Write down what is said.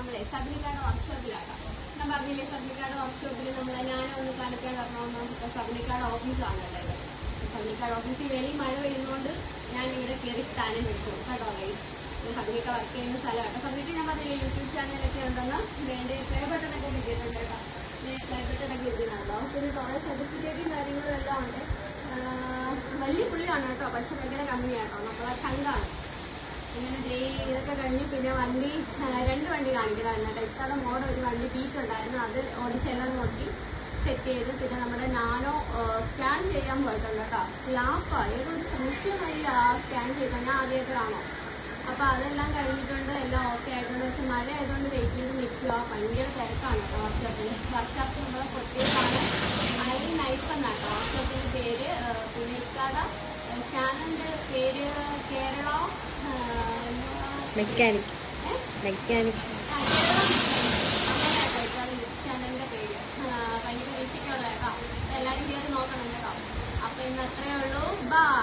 നമ്മളെ സബിനിക്കാട് വർക്ക്ഷോപ്പിലാണ്. ഞാൻ പറഞ്ഞില്ലേ സബിനിക്കാട് വർക്ക്ഷോപ്പിൽ ഞാനൊന്ന് കാണിക്കാൻ പറഞ്ഞോന്ന് സബിനിക്കാട് ഓഫീസാണ് കേട്ടത്. സബിനിക്കാട് ഓഫീസിൽ വെളി മഴ പെയ്യുന്നതുകൊണ്ട് ഞാൻ ഇവിടെ കയറി സ്ഥാനം പിടിച്ചു കേട്ടോ ഗൈസ്. സബിനിക്ക വർക്ക് ചെയ്യുന്ന സ്ഥലമാണ്. സബിനിക്ക് ഞാൻ പറഞ്ഞില്ലേ യൂട്യൂബ് ചാനലൊക്കെ ഉണ്ടെന്ന് വേണ്ടി പ്ലേ ബട്ടണൊക്കെ കിട്ടിയിട്ടുണ്ട് കേട്ടോ. പ്ലേ ബട്ടണൊക്കെ കിട്ടുന്നുണ്ടോ? പിന്നെ കുറെ സർട്ടിഫിക്കറ്റും കാര്യങ്ങളും എല്ലാം ഉണ്ട്. വലിയ പുള്ളിയാണ് കേട്ടോ, പക്ഷെ ഭയങ്കര കമ്മിയാട്ടോ. നമ്മളെ ചങ്കാണ്. ഇങ്ങനെ ഇതൊക്കെ കഴിഞ്ഞ് പിന്നെ വണ്ടി 2 വണ്ടി കാണിക്കണമായിരുന്നു കേട്ടോ. ഇത്തവണ മോഡൽ ഒരു വണ്ടി പീക്ക് ഉണ്ടായിരുന്നു, അത് ഓടിച്ചെല്ലാം നോക്കി സെറ്റ് ചെയ്ത്. പിന്നെ നമ്മുടെ നാനോ സ്കാൻ ചെയ്യാൻ പോയിട്ടുണ്ട് കേട്ടോ. ലാപ്പാ ഏതൊരു സംശയമായി സ്കാൻ ചെയ്താൽ ഞാൻ ആദ്യമായിട്ട് കാണാം. അപ്പൊ അതെല്ലാം കഴിഞ്ഞിട്ടുണ്ട്, എല്ലാം ഓക്കെ ആയിട്ടുണ്ട്. പക്ഷെ മഴ ആയതുകൊണ്ട് വെയിറ്റ് ചെയ്ത് നിൽക്കുക. ഭയങ്കര തിരക്കാണ് കേട്ടോ വർക്ക്ഷോപ്പിൽ. വർക്ക്ഷോപ്പ് നമ്മളെ കൊട്ടിയതാണ് അയൽ നൈഫ് എന്നാട്ടോ വർക്ക്ഷോപ്പിന്റെ പേര്. പിന്നെ ഇക്കാട ചാനലിന്റെ പേര് കേരള മെക്കാനിക് ചാനലിന്റെ പേര്. ഭയങ്കര വിശക്കുള്ള കേട്ടോ. എല്ലാരും കയറി നോക്കണം കേട്ടോ. അപ്പൊ ഇന്ന് അത്രയേ ഉള്ളൂ. ബൈ.